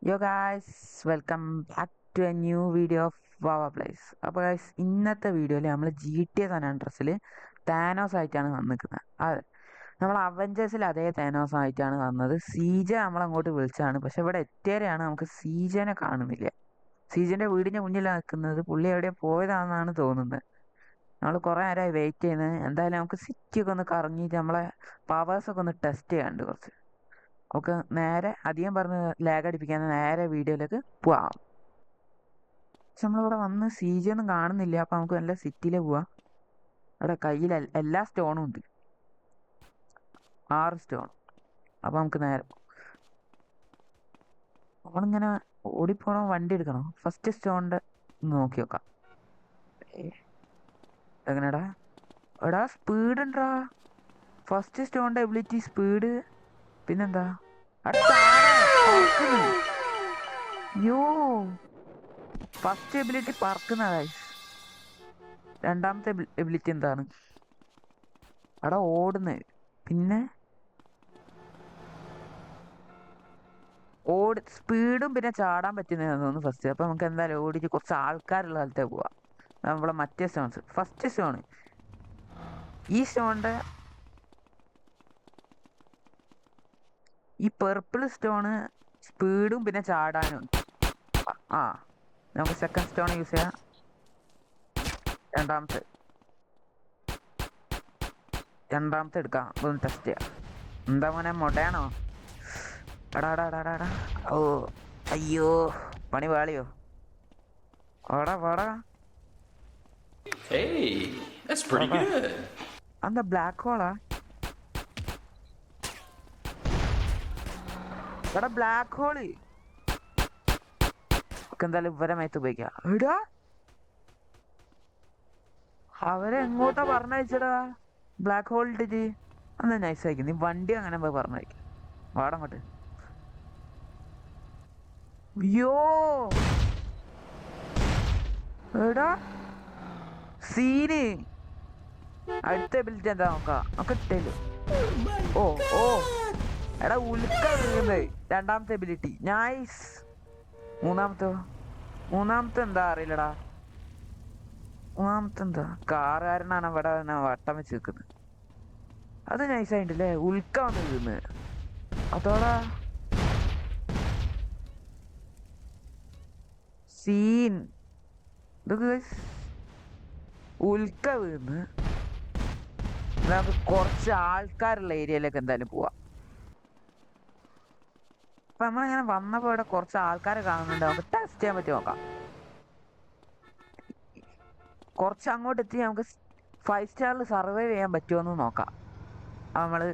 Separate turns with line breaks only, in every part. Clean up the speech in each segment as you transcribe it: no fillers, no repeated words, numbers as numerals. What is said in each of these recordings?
യോ guys, welcome back to a new video of Vava Plays. അപ്പോൾ guys, ഇന്നത്തെ വീഡിയോയിൽ നമ്മൾ GTA San Andreasൽ താനോസ് ആയിട്ടാണ് വന്നിരിക്കുന്നത്. അതെ, നമ്മൾ അവഞ്ചേഴ്സിൽ അതേ താനോസ് ആയിട്ടാണ് വന്നത്. സീജ നമ്മളങ്ങോട്ട് വിളിച്ചാണ്, പക്ഷെ ഇവിടെ എത്തിയവരെയാണ് നമുക്ക് സീജനെ കാണുന്നില്ല. സീജൻ്റെ വീടിൻ്റെ മുന്നിലാണ് നിൽക്കുന്നത്. പുള്ളി എവിടെ പോയതാണെന്നാണ് തോന്നുന്നത്. നമ്മൾ കുറേ നേരമായി വെയിറ്റ് ചെയ്യുന്നത്. എന്തായാലും നമുക്ക് സിറ്റിയൊക്കെ ഒന്ന് കറങ്ങിയിട്ട് നമ്മളെ പവേഴ്സൊക്കെ ഒന്ന് ടെസ്റ്റ് ചെയ്യാനുണ്ട് കുറച്ച്. നമുക്ക് നേരെ അധികം പറഞ്ഞ് ലാഗ് അടിപ്പിക്കാതെ നേരെ വീഡിയോയിലേക്ക് പോവാം. പക്ഷെ നമ്മളിവിടെ വന്ന് CG ഒന്നും കാണുന്നില്ല. അപ്പം നമുക്ക് നല്ല സിറ്റിയിൽ പോവാം. അവിടെ കയ്യിൽ എല്ലാ സ്റ്റോണും ഉണ്ട്, 6 സ്റ്റോൺ. അപ്പം നമുക്ക് നേരെ നമ്മളിങ്ങനെ ഓടിപ്പോണോ വണ്ടി എടുക്കണോ? ഫസ്റ്റ് സ്റ്റോണിൻ്റെ നോക്കി നോക്കാം. എങ്ങനെടാ എടാ, സ്പീഡ് ഉണ്ടാ? ഫസ്റ്റ് സ്റ്റോണിൻ്റെ എബിലിറ്റി സ്പീഡ്. പിന്നെന്താ യോ, ഫസ്റ്റ് എബിലിറ്റി പറക്കുന്ന. രണ്ടാമത്തെ എബിലിറ്റി എന്താണ്? അവിടെ ഓടുന്നത്. പിന്നെ സ്പീഡും പിന്നെ ചാടാൻ പറ്റുന്നതെന്ന് തോന്നുന്നു ഫസ്റ്റ്. അപ്പം നമുക്ക് എന്തായാലും ഓടിച്ച് കുറച്ച് ആൾക്കാരുള്ള സ്ഥലത്തേക്ക് പോവാം. നമ്മളെ മറ്റേ സ്റ്റോൺസ്. ഫസ്റ്റ് സ്റ്റോണ്, ഈ സ്റ്റോണിൻ്റെ ഈ പെർപ്പിൾ സ്റ്റോണ് സ്പീഡും പിന്നെ ചാടാനും. ആ, നമുക്ക് സെക്കൻഡ് സ്റ്റോൺ യൂസ് ചെയ്യാം. രണ്ടാമത്തെ എടുക്കാം, ഒന്ന് ടെസ്റ്റ് ചെയ്യാം. എന്താ മോനെ, മൊടയാണോ? എടാ. ഓ അയ്യോ, പണി പാളിയോ? വാടാ.
Hey, that's pretty good.
എന്താ ബ്ലാക്ക് ഹോളാ? എടാ, ബ്ലാക്ക് ഹോള്. എന്തായാലും ഇവരെ മേത്ത് ഉപയോഗിക്കാം. എടാ, അവരെ എങ്ങോട്ടാ പറഞ്ഞയച്ചടാ? ബ്ലാക്ക് ഹോൾ ഇട്ടിട്ട് അന്ന് നൈസായിരിക്കും. നീ വണ്ടി അങ്ങനെ പോയി പറഞ്ഞയക്കും. വാടങ്ങോട്ട്. അയ്യോ, എടാ സീന്. അടുത്ത എബിലിറ്റി എന്താ നോക്കാം. നമുക്ക് ഇട്ടേലു. ഓ എടാ, ഉൽക്ക വീഴുന്നത് രണ്ടാമത്തെ എബിലിറ്റി. നൈസ്. മൂന്നാമത്തെ എന്താ അറിയില്ലടാ. മൂന്നാമത്തെ എന്താ? കാറുകാരനാണ് ഇവിടെ വട്ടം വെച്ച് നിൽക്കുന്നത്. അത് നൈസായിട്ടില്ലേ? ഉൽക്ക വന്ന് വീഴുന്നത് അതോടാ സീൻ. ഇതൊക്കെ ഉൽക്ക വീണ്. നമുക്ക് കുറച്ച് ആൾക്കാരുള്ള ഏരിയയിലേക്ക് എന്തായാലും പോവാം. അപ്പൊ നമ്മളിങ്ങനെ വന്നപ്പോ ഇവിടെ കുറച്ച് ആൾക്കാരെ കാണുന്നുണ്ട്. നമുക്ക് ടെസ്റ്റ് ചെയ്യാൻ പറ്റി നോക്കാം. കുറച്ച് അങ്ങോട്ട് എത്തി നമുക്ക് 5 സ്റ്റാറിൽ സർവൈവ് ചെയ്യാൻ പറ്റുമോ നോക്കാം. നമ്മള്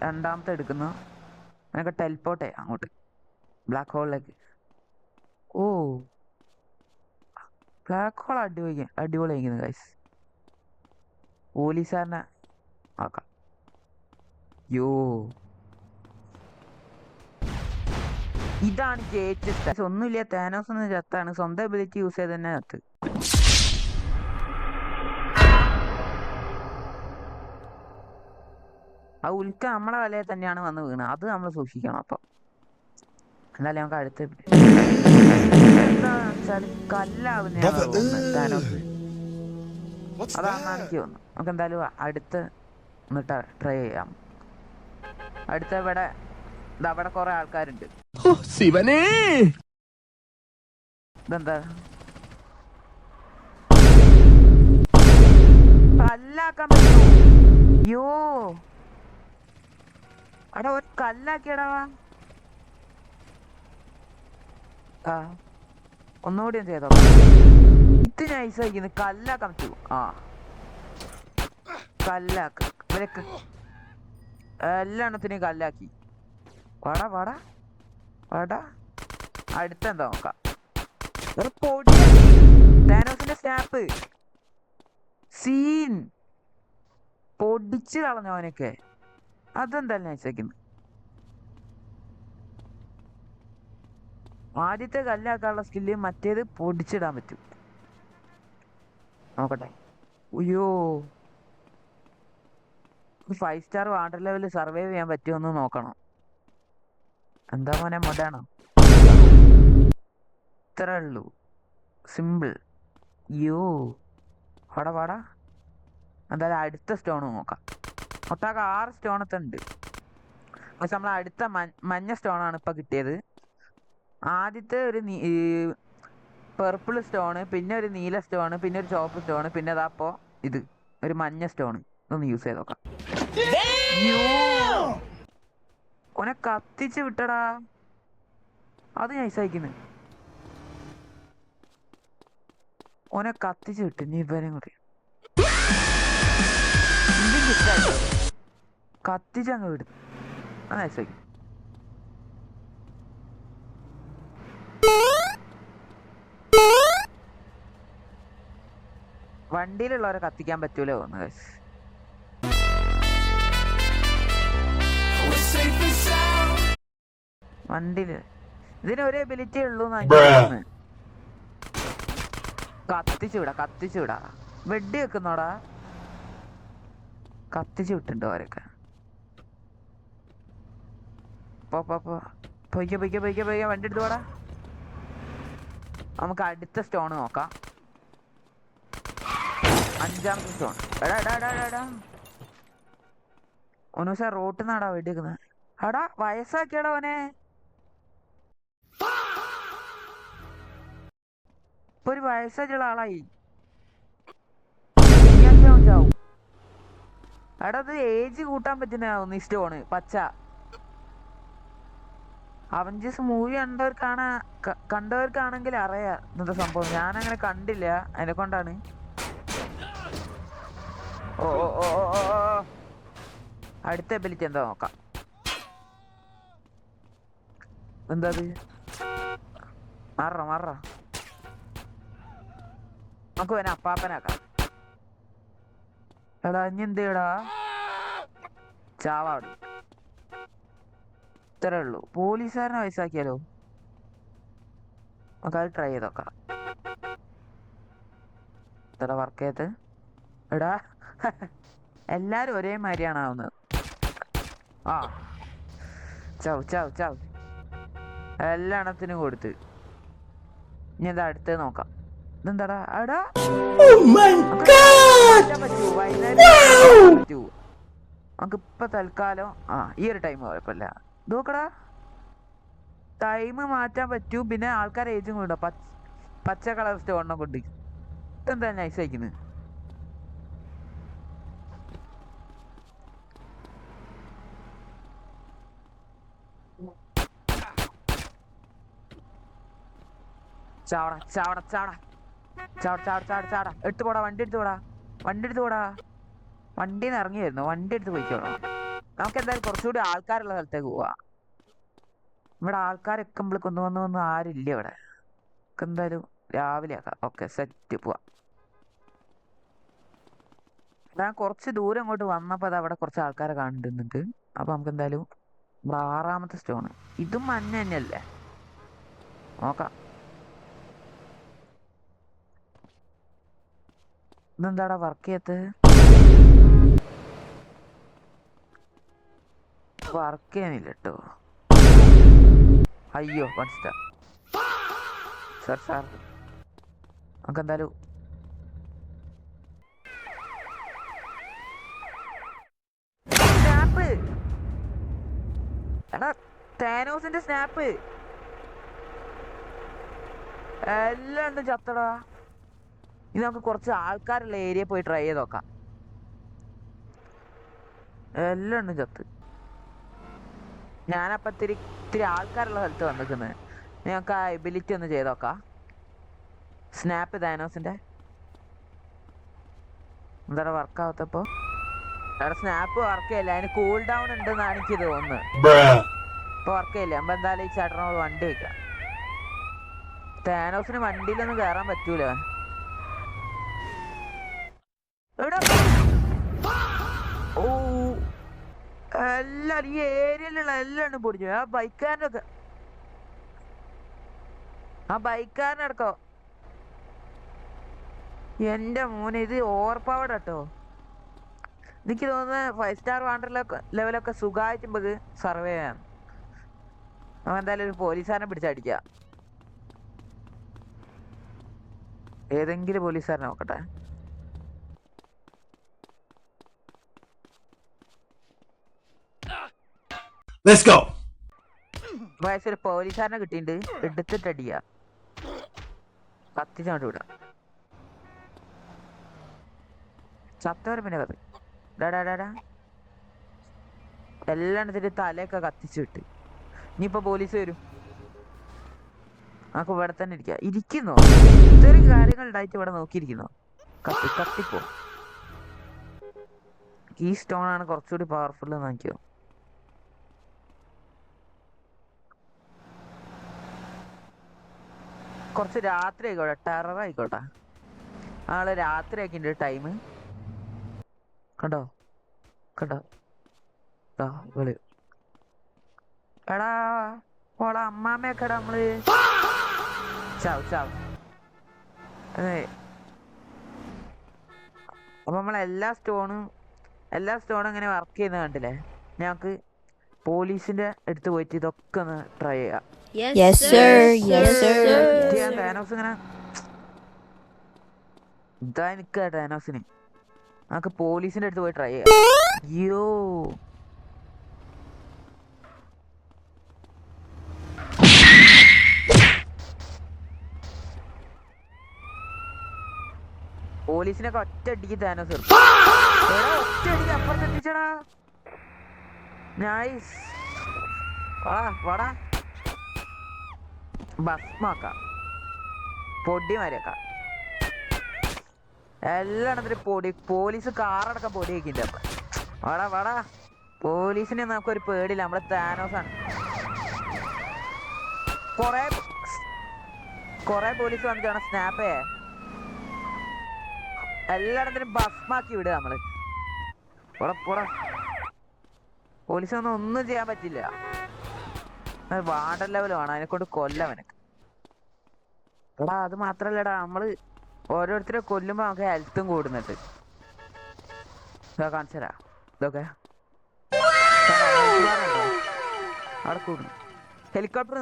രണ്ടാമത്തെ എടുക്കുന്നു. നമുക്ക് ടെലിപ്പോർട്ട് ചെയ്യാം അങ്ങോട്ട്, ബ്ലാക്ക് ഹോളിലേക്ക്. ഓ, ബ്ലാക്ക് ഹോൾ അടിപൊളിയായിരിക്കുന്നു ഗൈസ്. പോലീസുകാരനെ ആക്കാം. യോ, ഇതാണ് ജയിച്ച. ഒന്നുമില്ല, താനോസ് ഒന്ന് ചത്താണ്. സ്വന്തം എബിലിറ്റി യൂസ് ചെയ്ത് തന്നെ ചത്ത്. ആ ഉൽക്ക നമ്മളെ വലയിൽ തന്നെയാണ് വന്ന് വീണത്. അത് നമ്മൾ സൂക്ഷിക്കണം. അപ്പം എന്നാലും നമുക്ക് അടുത്ത് എന്താന്ന് വെച്ചാൽ കല്ലാവുന്നതാണ് തോന്നുന്നത് താനോസ്. അതാണെന്നാണ് എനിക്ക് തോന്നുന്നു. നമുക്ക് എന്തായാലും അടുത്ത് എന്നിട്ട് ട്രൈ ചെയ്യാം. അടുത്ത അവിടെ കുറെ ആൾക്കാരുണ്ട്. ഇതെന്താ? കല്ലാക്കാൻ പറ്റുമോ? യോ, അവിടെ ഒരു കല്ലാക്കിയടാ. ആ, ഒന്നുകൂടി ഒന്ന് ചെയ്തോ. ഇത് നൈസായിരിക്കുന്നു. കല്ലാക്കാൻ പറ്റുമോ? ആ, കല്ലാക്ക. ഇവരൊക്കെ എല്ലാത്തിനെയും കല്ലാക്കി. വാടാ. അടുത്തെന്താ നോക്കാം. താനോസിന്റെ സ്നാപ്പ് സീൻ പൊടിച്ച് കളഞ്ഞു അവനൊക്കെ. അതെന്തായാലും നൈസാക്കുന്നു. ആദ്യത്തെ കല്ലാക്കാനുള്ള സ്കില്ല്, മറ്റേത് പൊടിച്ചിടാൻ പറ്റും. നോക്കട്ടെ. അയ്യോ, 5 സ്റ്റാർ വാട്ടർ ലെവൽ സർവൈവ് ചെയ്യാൻ പറ്റുമെന്ന് നോക്കണം. എന്താ മോനെ, മൊടാണോ? ഇത്രേ ഉള്ളൂ, സിമ്പിൾ. യോ വാടാ വാടാ. എന്തായാലും അടുത്ത സ്റ്റോൺ നോക്കാം. ഒട്ടാകെ 6 സ്റ്റോണത്തെ ഉണ്ട്. പക്ഷെ നമ്മൾ അടുത്ത മഞ്ഞ സ്റ്റോണാണ് ഇപ്പൊ കിട്ടിയത്. ആദ്യത്തെ ഒരു പെർപ്പിൾ സ്റ്റോണ്, പിന്നെ ഒരു നീല സ്റ്റോണ്, പിന്നെ ഒരു ചുവപ്പ് സ്റ്റോണ്, പിന്നെ അതാപ്പോ ഇത് ഒരു മഞ്ഞ സ്റ്റോണ്. ഇതൊന്ന് യൂസ് ചെയ്ത് നോക്കാം. ഓനെ കത്തിച്ച് വിട്ടടാ. അത് ഞാൻ സഹിക്കുന്നു. ഓനെ കത്തിച്ച് വിട്ട്. ഇനി ഇവനെ കൂടി കത്തിച്ചങ്ങ് വിടും. അത് നൈസാക്കി. വണ്ടിയിലുള്ളവരെ കത്തിക്കാൻ പറ്റൂലോ ഒന്ന് ഗൈസ്. വണ്ടിയില് ഇതിന് ഒരു എബിലിറ്റി ഉള്ളൂ. കത്തിച്ചു വിടാ, കത്തിച്ചു വിടാ. വെടി വെക്കുന്നോടാ. കത്തിച്ചു വിട്ടുണ്ടോ അവരൊക്കെ? പൊയ്ക്ക പൊയ്ക്ക പൊയ്ക്ക പൊയ്ക്ക. വണ്ടി എടുത്ത് പോടാ. നമുക്ക് അടുത്ത സ്റ്റോൺ നോക്കാം. 5ാമത്തെ സ്റ്റോൺ. എടാ എടാ എടാ എടാ. ഒന്നൂസ റോട്ടിൽ നിന്നാടാ വെടി വെക്കുന്നത്. എടാ വയസ്സാക്കിയടാ അവനെ. ഇപ്പൊ ഒരു വയസ്സായിട്ടുള്ള ആളായി. ചാവും. എടാ അത് ഏജ് കൂട്ടാൻ പറ്റുന്ന സ്റ്റോണ് പച്ച. അവഞ്ചേഴ്സ് മൂവി കണ്ടവർക്കാണെങ്കിൽ അറിയാം ഇന്നത്തെ സംഭവം. ഞാനങ്ങനെ കണ്ടില്ല, അതിനെ കൊണ്ടാണ്. ഓ ഓ ഓ ഓ ഓ. അടുത്ത എബിലിറ്റി എന്താ നോക്കാം. എന്താ അത്? മാറ നമുക്ക് വേണേ അപ്പാപ്പനാക്കാം. എടാ ഇനി എന്തേടാ? ചാവാട്. ഇത്രേ ഉള്ളൂ. പോലീസുകാരനെ വയസ്സാക്കിയാലോ? നമുക്കത് ട്രൈ ചെയ്ത് നോക്കാം. ഇത്ര വർക്ക് ചെയ്ത്. എടാ എല്ലാരും ഒരേ മാതിരിയാണ് ആവുന്നത്. ആ ചാവ് എല്ലാണത്തിനും കൊടുത്ത്. ഇനി എന്താ അടുത്തത് നോക്കാം. ഇതെന്താടാ? എടാ പറ്റൂ വൈകുന്നേരം പറ്റൂ. നമുക്ക് ഇപ്പൊ തൽക്കാലം ഈ ഒരു ടൈം കുഴപ്പമില്ല. നോക്കടാ, ടൈം മാറ്റാൻ പറ്റൂ. പിന്നെ ആൾക്കാരെ ഏജും കൊണ്ടോ പച്ച കളർ സ്റ്റോണിനെ കൊണ്ട്. ഇതെന്താ നൈസ് അയക്കുന്നത്? എടുത്തു പോടാ. വണ്ടി എടുത്തു പോടാ. വണ്ടിന്ന് ഇറങ്ങിയായിരുന്നു. വണ്ടി എടുത്ത് പോയിക്കോളാം. നമുക്ക് എന്തായാലും കുറച്ചുകൂടി ആൾക്കാരുള്ള സ്ഥലത്തേക്ക് പോവാ. ഇവിടെ ആൾക്കാരൊക്കെ നമ്മൾക്ക് ഒന്നും ആരില്ല ഇവിടെ. എന്തായാലും രാവിലെ ആക്കാം. ഓക്കെ സെറ്റ് പോവാ. ഞാൻ കുറച്ച് ദൂരം ഇങ്ങോട്ട് വന്നപ്പോൾ അത് അവിടെ കുറച്ച് ആൾക്കാരെ കാണുന്നുണ്ട്. അപ്പൊ നമുക്ക് എന്തായാലും 6ാമത്തെ സ്റ്റോണ്. ഇതും മഞ്ഞ തന്നെയല്ലേ? നോക്കാം. ഇതെന്താടാ വർക്ക് ചെയ്യത്ത്? വർക്ക് ചെയ്യാനില്ല കേട്ടോ. അയ്യോ മനസ്സില സാർ നമുക്ക് എന്തായാലും സ്നാപ്പ്. എടാ താനോസിന്റെ സ്നാപ്പ് എല്ലാം ഉണ്ട് ചത്തടാ. ഇനി നമുക്ക് കുറച്ച് ആൾക്കാരുള്ള ഏരിയ പോയി ട്രൈ ചെയ്ത് നോക്കാം. എല്ലാം ഉണ്ട് ചത്ത്. ഞാനപ്പോ ഇത്തിരി ആൾക്കാരുള്ള സ്ഥലത്ത് വന്നിരിക്കുന്നത്. ഞങ്ങൾക്ക് ആ എബിലിറ്റി ഒന്ന് ചെയ്ത് നോക്കാം. സ്നാപ്പ് താനോസിന്റെ എന്താ വർക്കാവത്തപ്പോ? അവിടെ സ്നാപ്പ് വർക്ക് ചെയ്യില്ല. അതിന് കൂൾ ഡൗൺ ഉണ്ടെന്നാണ് എനിക്ക് തോന്നുന്നത്. ഇപ്പൊ വർക്ക് ചെയ്യില്ല. അപ്പൊ എന്തായാലും ഈ ചേട്ടനോട് വണ്ടി വെക്കാം. താനോസിന് വണ്ടിയിലൊന്നും കയറാൻ പറ്റൂല. ഓ എല്ലാരും ഈ ഏരിയയിലുള്ള എല്ലാം പൊടിച്ചു. ആ ബൈക്കാരനടക്കോ. എന്റെ മോനെ ഇത് ഓവർ പവർഡ് കേട്ടോ. എനിക്ക് തോന്നുന്നത് 5 സ്റ്റാർ വാണ്ടർ ലെവലൊക്കെ സുഖമായിട്ട് നമുക്ക് സർവേ ചെയ്യാം. അവൻ എന്തായാലും ഒരു പോലീസുകാരനെ പിടിച്ചടിക്കുക. ഏതെങ്കിലും പോലീസുകാരനെ നോക്കട്ടെ. വയസ്സൊരു പോലീസുകാരനെ കിട്ടിയിട്ടുണ്ട്. എടുത്തിട്ടടിക്കുക, കത്തിച്ചോണ്ട് വിടാം. ചത്തവരെ പിന്നെ കത്ത് ഡാ എല്ലാം എടുത്തിട്ട് തലയൊക്കെ കത്തിച്ചു വിട്ട്. ഇനിയിപ്പോ പോലീസ് വരും. നമുക്ക് ഇവിടെ തന്നെ ഇരിക്കുന്നോ? ഇത്രയും കാര്യങ്ങൾ ഉണ്ടായിട്ട് ഇവിടെ നോക്കിയിരിക്കുന്നോ? കത്തിപ്പോ. ഈ സ്റ്റോൺ ആണ് കുറച്ചുകൂടി പവർഫുൾ എന്ന് നോക്കിയോ. കുറച്ച് രാത്രി ആയിക്കോട്ടെ, ടെറർ ആയിക്കോട്ടെ. ആള് രാത്രി ആക്കിണ്ട് ടൈം. കണ്ടോ വിളി. എടാ ഓളെ അമ്മാമ്മയൊക്കെടാ നമ്മള് ചാവ്. അതെ, അപ്പൊ നമ്മളെല്ലാ സ്റ്റോണും ഇങ്ങനെ വർക്ക് ചെയ്യുന്ന കണ്ടില്ലേ? ഞങ്ങക്ക് പോലീസിന്റെ അടുത്ത് പോയിട്ട് ഇതൊക്കെ ഒന്ന് ട്രൈ ചെയ്യാം. താനോസ് ഇങ്ങനെ ഇതാ നിക്ക. താനോസിന് നമുക്ക് പോലീസിന്റെ അടുത്ത് പോയി ട്രൈ ചെയ്യാം. അയ്യോ, പോലീസിനൊക്കെ ഒറ്റയടിക്ക് താനോസ് ഒറ്റയടിക്ക് അപ്പുറത്തെത്തിച്ചടാ. നൈസ്. വാടാ ഭസ്മാക്കാം, പൊടിമാരിയാക്കാം. എല്ലാത്തിനും പൊടി. പോലീസ് കാറടക്കം പൊടി വയ്ക്കില്ല. വാടാ പോലീസിനെ നമുക്കൊരു പേടിയില്ല. നമ്മളെ താനോസാണ്. കൊറേ പോലീസ് വന്നിട്ടാണ് സ്നാപ്പ് എല്ലായിടത്തിനും ഭസ്മാക്കി വിടുക നമ്മള്. പോടാ പോലീസ് ഒന്നും ചെയ്യാൻ പറ്റില്ല. വാണ്ടർ ലെവൽ വേണം, അതിനെക്കൊണ്ട് കൊല്ലവനക്ക്. എടാ അത് മാത്രല്ലടാ, നമ്മള് ഓരോരുത്തരെ കൊല്ലുമ്പോ നമുക്ക് ഹെൽത്തും കൂടുന്നുണ്ട്. കാണിച്ചരാ ഇതൊക്കെ അവിടെ കൂടുന്നു. ഹെലികോപ്റ്റർ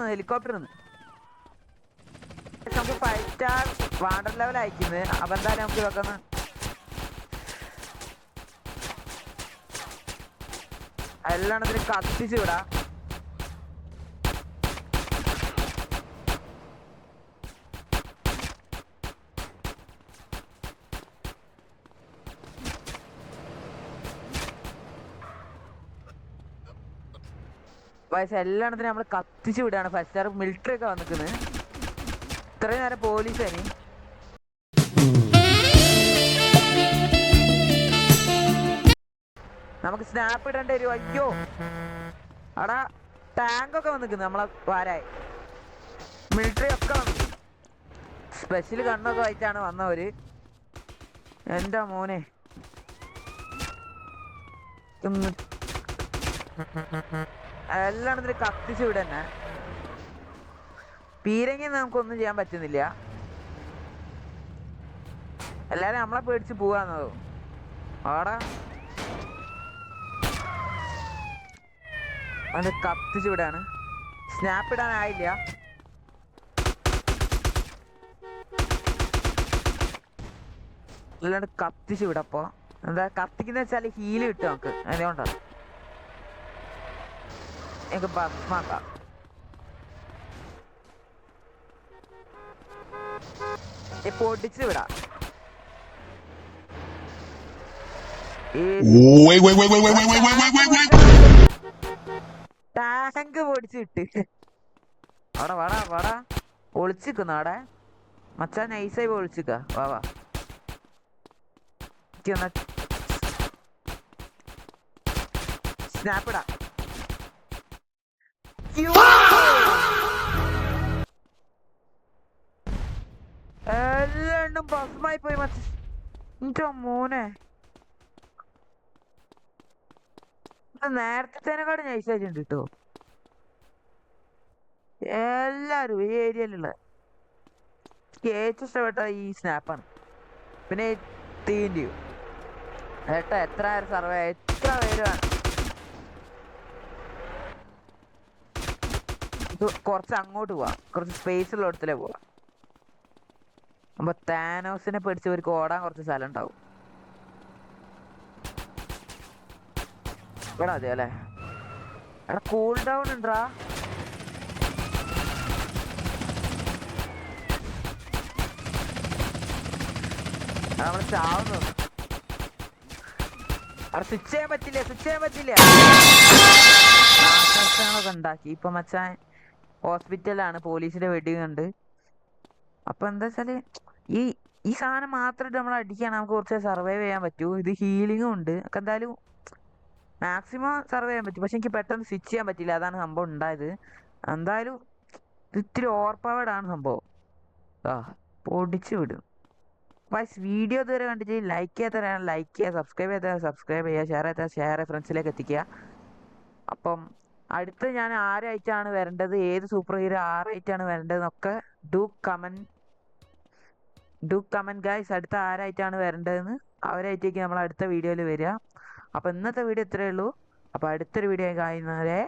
നമുക്ക് 5 സ്റ്റാർ വാണ്ടർ ലെവൽ അയക്കുന്നത്. അപ്പൊ എന്തായാലും നമുക്ക് ഇതൊക്കെ ഒന്ന് എല്ലാത്തിനും കത്തിച്ചു വിടാം. എല്ലാത്തിനും നമ്മൾ കത്തിച്ചു വിടാണ്. 5 സ്റ്റാർ മിലിറ്ററി ഒക്കെ വന്നിക്കുന്നത്. ഇത്രയും നേരം പോലീസ് ആയി. നമുക്ക് സ്നാപ്പ് ഇടേണ്ടി വരും. അയ്യോ അടാ, ടാങ്കൊക്കെ വന്നിക്കുന്നു നമ്മളെ വാരായി. മിലിറ്ററി ഒക്കെ വന്നു. സ്പെഷ്യൽ ഗണ്ണൊക്കെ ആയിട്ടാണ് വന്നവര്. എൻ്റെ മോനെ എല്ലാത്തിനും കത്തിച്ചു വിടന്നെ. പീരങ്ങി നമുക്കൊന്നും ചെയ്യാൻ പറ്റുന്നില്ല. എല്ലാരും നമ്മളെ പേടിച്ച് പോവാന്നോ. ആടാ അത് കത്തിച്ചു വിടാണ്. സ്നാപ്പ് ഇടാനായില്ല. അല്ലാണ്ട് കത്തിച്ചു വിടപ്പോ. എന്താ കത്തിക്കുന്ന വെച്ചാല് ഹീല് കിട്ടും നമുക്ക്. അതുകൊണ്ടാണ് എനിക്ക് ഭസ്മാക്കാം. പൊടിച്ചു വിടാം. ടാങ്ക് പൊടിച്ചു വിട്ട്. അവിടെ വാടാ ഒളിച്ചിക്കുന്ന അവിടെ മച്ചാ. നൈസായി ഒളിച്ചിക്ക. വാ സ്നാപ്പിടാ. എല്ലാം ഭസ്മായി പോയി മച്ച. എന്റെ മോനെ നേരത്തേനെക്കാട് നൈസായിട്ടുണ്ട് കേട്ടോ. എല്ലാരും ഈ ഏരിയയിലുള്ള ഏറ്റവും ഇഷ്ടപ്പെട്ട ഈ സ്നാപ്പാണ്. പിന്നെ തീന്റെയും ഏട്ടാ എത്ര സർവേ എത്ര പേര് വേണം. കുറച്ച് അങ്ങോട്ട് പോവാം, കുറച്ച് സ്പേസ് ഉള്ള ഇടത്തിലേ പോവാം. അപ്പൊ താനോസിനെ പിടിച്ച് ഇവർക്ക് ഓടാൻ കുറച്ച് സ്ഥലം ഉണ്ടാവും. ഇവിടെ അതെ അല്ലേ? എടാ കൂൾ ഡൗൺ ഉണ്ടാ? നമ്മള് ചാവുന്നു. അവിടെ സ്വിച്ച് ചെയ്യാൻ പറ്റില്ല. നാശനഷ്ടങ്ങളൊക്കെ ഉണ്ടാക്കി. ഇപ്പൊ മച്ചാൻ ഹോസ്പിറ്റലാണ്, പോലീസിന്റെ വെടിങ് ഉണ്ട്. അപ്പൊ എന്താ വെച്ചാല് ഈ ഈ സാധനം മാത്രമായിട്ട് നമ്മൾ അടിക്കുകയാണ്, നമുക്ക് കുറച്ച് സർവൈവ് ചെയ്യാൻ പറ്റൂ. ഇത് ഹീലിങ്ങും ഉണ്ട്. ഒക്കെ എന്തായാലും മാക്സിമം സർവൈവ് ചെയ്യാൻ പറ്റും. പക്ഷെ എനിക്ക് പെട്ടെന്ന് സ്വിച്ച് ചെയ്യാൻ പറ്റില്ല, അതാണ് സംഭവം ഉണ്ടായത്. എന്തായാലും ഇത്തിരി ഓവർ പവേർഡ് ആണ് സംഭവം. ആ പൊടിച്ചു വിടും. വൈസ് വീഡിയോ ഇതുവരെ കണ്ടിട്ട് ലൈക്ക് ചെയ്യാത്ത ലൈക്ക് ചെയ്യുക, സബ്സ്ക്രൈബ് ചെയ്താൽ സബ്സ്ക്രൈബ് ചെയ്യുക, ഷെയർ ചെയ്താൽ ഷെയർ ഫ്രണ്ട്സിലേക്ക് എത്തിക്കുക. അപ്പം അടുത്ത് ഞാൻ ആരായിട്ടാണ് വരേണ്ടത്, ഏത് സൂപ്പർ ഹീറോ ആരായിട്ടാണ് വരേണ്ടതെന്നൊക്കെ ഡു കമന്റ് ഗൈസ്. അടുത്ത ആരായിട്ടാണ് വരേണ്ടതെന്ന് അവരായിട്ടേക്ക് നമ്മൾ അടുത്ത വീഡിയോയിൽ വരിക. അപ്പം ഇന്നത്തെ വീഡിയോ ഇത്രയേ ഉള്ളൂ. അപ്പോൾ അടുത്തൊരു വീഡിയോ കാണുന്നവരെ